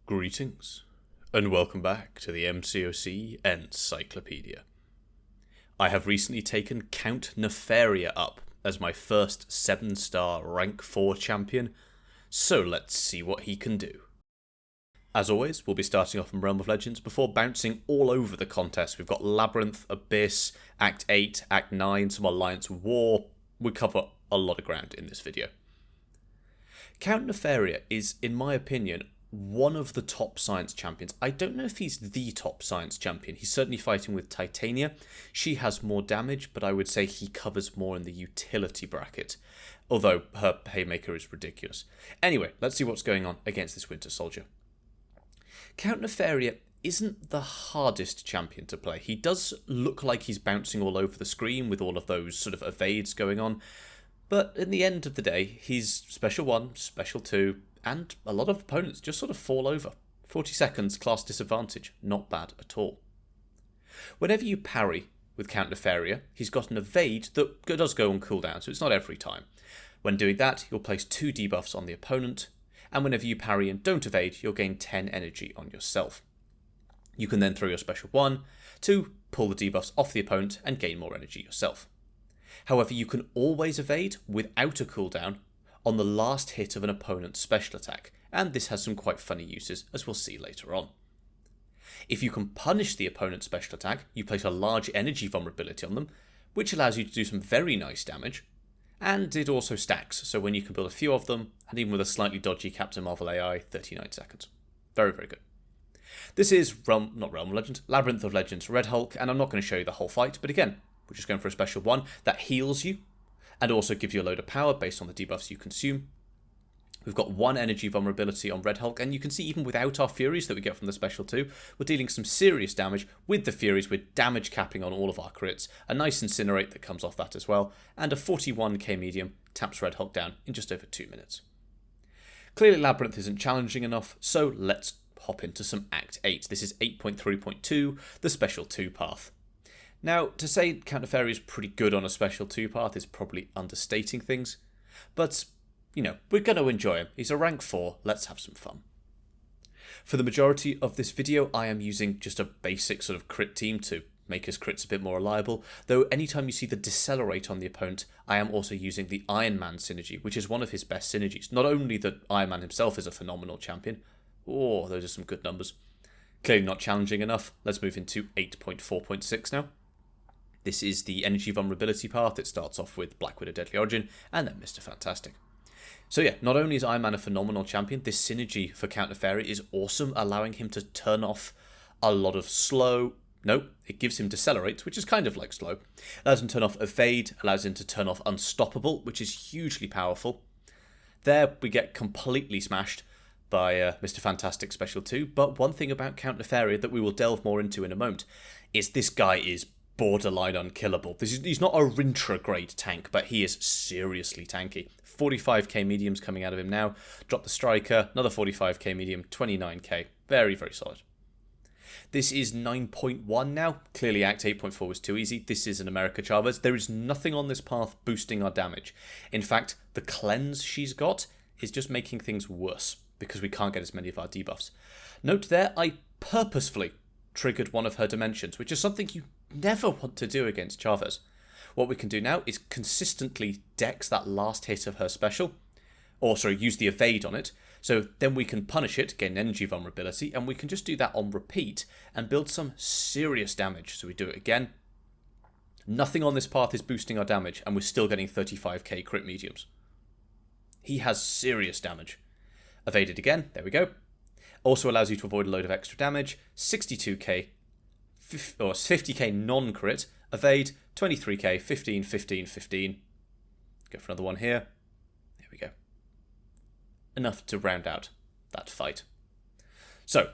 Greetings, and welcome back to the MCOC Encyclopedia. I have recently taken Count Nefaria up as my first 7-star rank 4 champion, so let's see what he can do. As always, we'll be starting off in Realm of Legends before bouncing all over the contest. We've got Labyrinth, Abyss, Act 8, Act 9, some Alliance War. We cover a lot of ground in this video. Count Nefaria is, in my opinion, one of the top science champions. I don't know if he's the top science champion. He's certainly fighting with Titania. She has more damage, but I would say he covers more in the utility bracket. Although her haymaker is ridiculous. Anyway, let's see what's going on against this Winter Soldier. Count Nefaria isn't the hardest champion to play. He does look like he's bouncing all over the screen with all of those sort of evades going on. But in the end of the day, he's Special 1, Special 2, and a lot of opponents just sort of fall over. 40 seconds, class disadvantage, not bad at all. Whenever you parry with Count Nefaria, he's got an evade that does go on cooldown, so it's not every time. When doing that, you'll place 2 debuffs on the opponent, and whenever you parry and don't evade, you'll gain 10 energy on yourself. You can then throw your Special 1 to pull the debuffs off the opponent and gain more energy yourself. However, you can always evade without a cooldown on the last hit of an opponent's special attack, and this has some quite funny uses, as we'll see later on. If you can punish the opponent's special attack, you place a large energy vulnerability on them, which allows you to do some very nice damage, and it also stacks, so when you can build a few of them, and even with a slightly dodgy Captain Marvel AI, 39 seconds. Very, very good. This is Labyrinth of Legends Red Hulk, and I'm not going to show you the whole fight, but again, we're just going for a Special 1 that heals you, and also gives you a load of power based on the debuffs you consume. We've got 1 energy vulnerability on Red Hulk, and you can see even without our Furies that we get from the Special 2, we're dealing some serious damage. With the Furies, we're damage capping on all of our crits, a nice Incinerate that comes off that as well, and a 41k medium taps Red Hulk down in just over 2 minutes. Clearly Labyrinth isn't challenging enough, so let's hop into some Act 8. This is 8.3.2, the Special 2 path. Now, to say Count Nefaria is pretty good on a Special 2 path is probably understating things, but, you know, we're going to enjoy him. He's a rank 4, let's have some fun. For the majority of this video, I am using just a basic sort of crit team to make his crits a bit more reliable, though anytime you see the Decelerate on the opponent, I am also using the Iron Man synergy, which is one of his best synergies. Not only that Iron Man himself is a phenomenal champion, oh, those are some good numbers. Clearly not challenging enough, let's move into 8.4.6 now. This is the energy vulnerability path. It starts off with Black Widow Deadly Origin and then Mr. Fantastic. So yeah, not only is Iron Man a phenomenal champion, this synergy for Count Nefaria is awesome, allowing him to turn off a lot of slow. No, it gives him Decelerate, which is kind of like slow. Allows him to turn off Evade, allows him to turn off Unstoppable, which is hugely powerful. There we get completely smashed by Mr. Fantastic Special 2, but one thing about Count Nefaria that we will delve more into in a moment is this guy is borderline unkillable. He's not a Rintra grade tank, but he is seriously tanky. 45k mediums coming out of him now. Drop the striker, another 45k medium, 29k. Very, very solid. This is 9.1 now. Clearly Act 8.4 was too easy. This is an America Chavez. There is nothing on this path boosting our damage. In fact, the cleanse she's got is just making things worse because we can't get as many of our debuffs. Note there, I purposefully triggered one of her dimensions, which is something you never want to do against Chavez. What we can do now is consistently dex that last hit of her special, or sorry, use the evade on it, so then we can punish it, gain energy vulnerability, and we can just do that on repeat and build some serious damage. So we do it again. Nothing on this path is boosting our damage, and we're still getting 35k crit mediums. He has serious damage. Evaded again, there we go. Also allows you to avoid a load of extra damage, 62k or 50k non-crit, evade, 23k, 15, 15, 15. Go for another one here. There we go. Enough to round out that fight. So,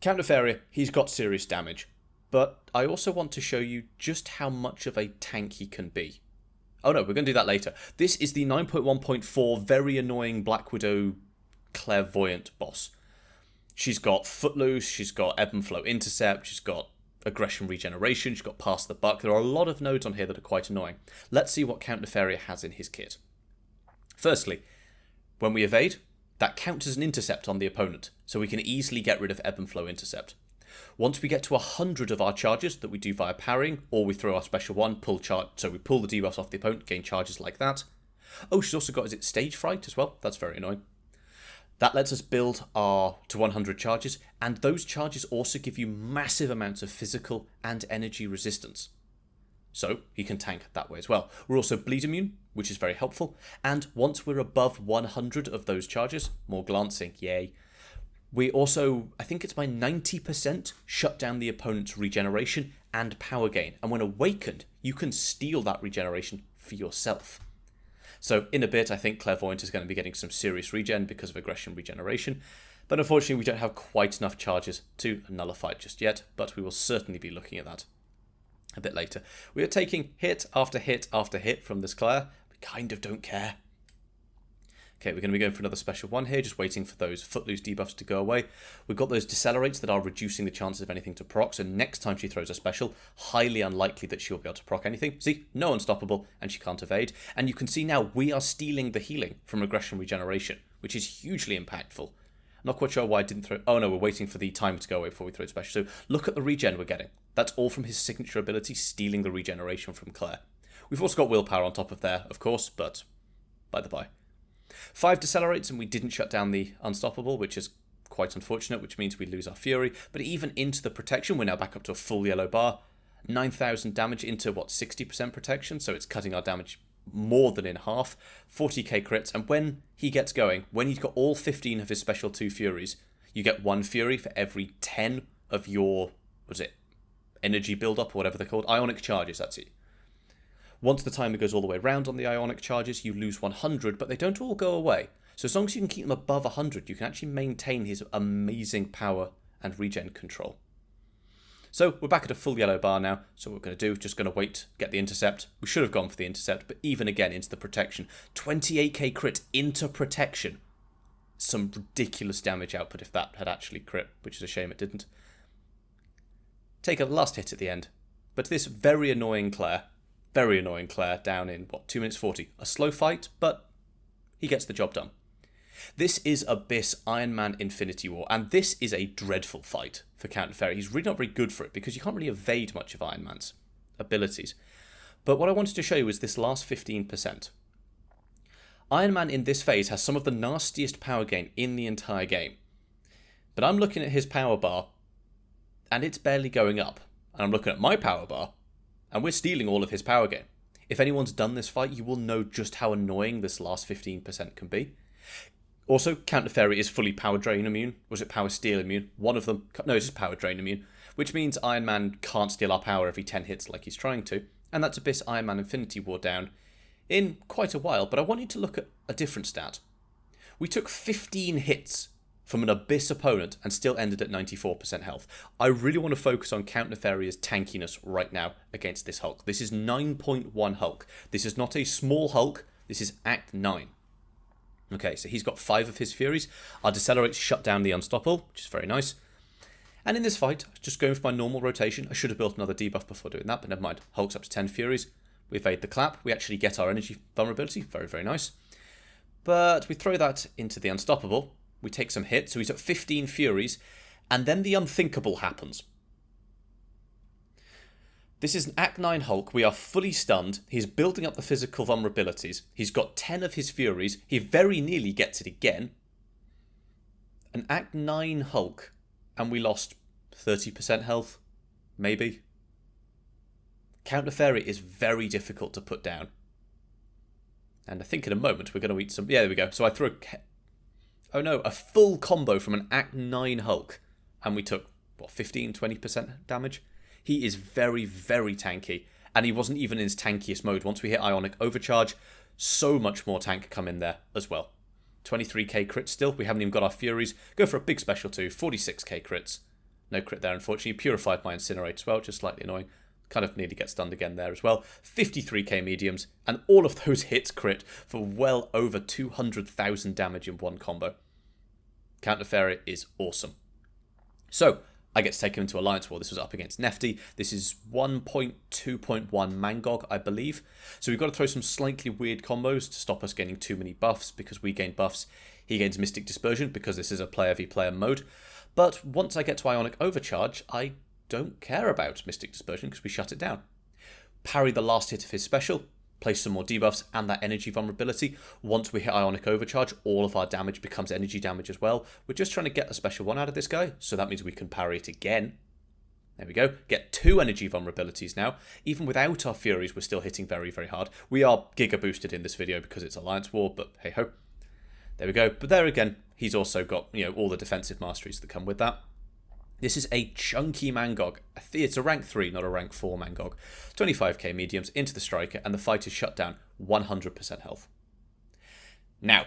Count Nefaria, he's got serious damage, but I also want to show you just how much of a tank he can be. Oh no, we're going to do that later. This is the 9.1.4 very annoying Black Widow Clairvoyant boss. She's got Footloose, she's got Ebb and Flow Intercept, she's got Aggression Regeneration, she's got Pass the Buck. There are a lot of nodes on here that are quite annoying. Let's see what Count Nefaria has in his kit. Firstly, when we evade, That counts as an intercept on the opponent, so we can easily get rid of ebb and flow intercept. Once we get to 100 of our charges that we do via parrying, or we throw our special one, pull charge, so we pull the debuffs off the opponent, gain charges like that. Oh, she's also got, is it stage fright as well? That's very annoying. That lets us build our to 100 charges, and those charges also give you massive amounts of physical and energy resistance. So he can tank that way as well. We're also bleed immune, which is very helpful, and once we're above 100 of those charges, more glancing, yay. We also, I think it's by 90%, shut down the opponent's regeneration and power gain, and when awakened, you can steal that regeneration for yourself. So in a bit, I think Clairvoyant is going to be getting some serious regen because of aggression regeneration, but unfortunately we don't have quite enough charges to nullify it just yet, but we will certainly be looking at that a bit later. We are taking hit after hit after hit from this Claire. We kind of don't care. Okay, we're going to be going for another special one here, just waiting for those footloose debuffs to go away. We've got those decelerates that are reducing the chances of anything to proc, so next time she throws a special, highly unlikely that she'll be able to proc anything. See, no unstoppable, and she can't evade. And you can see now we are stealing the healing from aggression regeneration, which is hugely impactful. I'm not quite sure why I didn't throw... Oh no, we're waiting for the timer to go away before we throw it special. So look at the regen we're getting. That's all from his signature ability, stealing the regeneration from Claire. We've also got willpower on top of there, of course, but by the by. 5 decelerates and we didn't shut down the unstoppable, which is quite unfortunate, which means we lose our fury. But even into the protection, we're now back up to a full yellow bar. 9,000 damage into, 60% protection? So it's cutting our damage more than in half. 40k crits, and when he gets going, when he's got all 15 of his special 2 furies, you get 1 fury for every 10 of your, energy build-up or whatever they're called? Ionic charges, that's it. Once the timer goes all the way around on the ionic charges, you lose 100, but they don't all go away. So as long as you can keep them above 100, you can actually maintain his amazing power and regen control. So we're back at a full yellow bar now, so what we're going to do is just going to wait, get the intercept. We should have gone for the intercept, but even again into the protection. 28k crit into protection. Some ridiculous damage output if that had actually crit, which is a shame it didn't. Take a last hit at the end. But this very annoying Claire down in, 2 minutes 40. A slow fight, but he gets the job done. This is Abyss Iron Man Infinity War, and this is a dreadful fight for Count Nefaria. He's really not very good for it, because you can't really evade much of Iron Man's abilities. But what I wanted to show you is this last 15%. Iron Man in this phase has some of the nastiest power gain in the entire game. But I'm looking at his power bar, and it's barely going up. And I'm looking at my power bar, and we're stealing all of his power gain. If anyone's done this fight, you will know just how annoying this last 15% can be. Also, Count Nefaria is fully power drain immune. Was it power steal immune? One of them. No, it's just power drain immune. Which means Iron Man can't steal our power every 10 hits like he's trying to. And that's Abyss Iron Man Infinity War down in quite a while. But I want you to look at a different stat. We took 15 hits from an Abyss opponent and still ended at 94% health. I really want to focus on Count Nefaria's tankiness right now against this Hulk. This is 9.1 Hulk. This is not a small Hulk. This is Act 9. Okay, so he's got 5 of his Furies. Our Decelerates shut down the Unstoppable, which is very nice. And in this fight, just going for my normal rotation, I should have built another debuff before doing that, but never mind. Hulk's up to 10 Furies. We evade the clap. We actually get our energy vulnerability. Very, very nice. But we throw that into the Unstoppable. We take some hits, so he's at 15 Furies, and then the unthinkable happens. This is an Act 9 Hulk. We are fully stunned. He's building up the physical vulnerabilities. He's got 10 of his Furies. He very nearly gets it again. An Act 9 Hulk, and we lost 30% health, maybe. Count Nefaria is very difficult to put down. And I think in a moment we're going to eat some... Yeah, there we go. So I threw a full combo from an Act 9 Hulk. And we took, 15, 20% damage? He is very, very tanky. And he wasn't even in his tankiest mode. Once we hit Ionic Overcharge, so much more tank come in there as well. 23k crits still. We haven't even got our Furies. Go for a big special too. 46k crits. No crit there, unfortunately. Purified my Incinerate as well, just slightly annoying. Kind of nearly gets stunned again there as well. 53k mediums, and all of those hits crit for well over 200,000 damage in one combo. Count Nefaria is awesome. So, I get to take him into Alliance War. This was up against Nefty. This is 1.2.1 MCOC, I believe. So we've got to throw some slightly weird combos to stop us getting too many buffs, because we gain buffs He gains Mystic Dispersion because this is a player v player mode, but once I get to Ionic Overcharge, I don't care about Mystic Dispersion because we shut it down. Parry the last hit of his special, place some more debuffs and that energy vulnerability. Once we hit Ionic Overcharge, all of our damage becomes energy damage as well. We're just trying to get a special one out of this guy, so that means we can parry it again. There we go. Get 2 energy vulnerabilities now. Even without our Furies, we're still hitting very, very hard. We are Giga boosted in this video because it's Alliance War, but hey ho. There we go. But there again, he's also got, all the defensive masteries that come with that. This is a chunky Mangog. It's a rank 3, not a rank 4 Mangog. 25k mediums into the Striker, and the fight is shut down. 100% health. Now,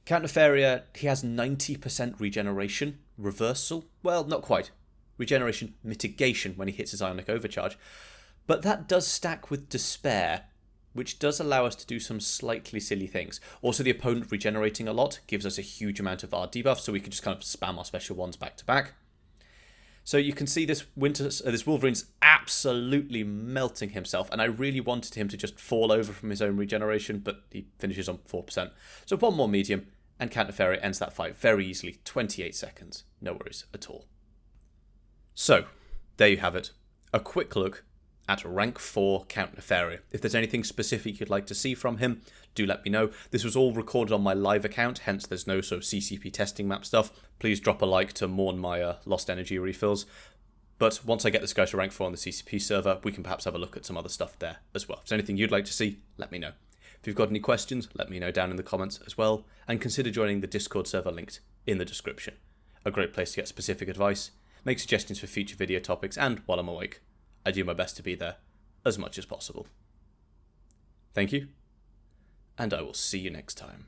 Count Nefaria, he has 90% regeneration. Reversal? Well, not quite. Regeneration mitigation when he hits his Ionic Overcharge. But that does stack with Despair, which does allow us to do some slightly silly things. Also, the opponent regenerating a lot gives us a huge amount of our debuff, so we can just kind of spam our special ones back to back. So you can see this Wolverine's absolutely melting himself, and I really wanted him to just fall over from his own regeneration, but he finishes on 4%. So one more medium, and Count Nefaria ends that fight very easily, 28 seconds. No worries at all. So, there you have it. A quick look at rank 4 Count Nefaria. If there's anything specific you'd like to see from him, do let me know. This was all recorded on my live account, hence there's no sort of CCP testing map stuff. Please drop a like to mourn my lost energy refills. But once I get this guy to rank 4 on the CCP server, we can perhaps have a look at some other stuff there as well. If there's anything you'd like to see, let me know. If you've got any questions, let me know down in the comments as well, and consider joining the Discord server linked in the description. A great place to get specific advice, make suggestions for future video topics, and while I'm awake, I do my best to be there as much as possible. Thank you, and I will see you next time.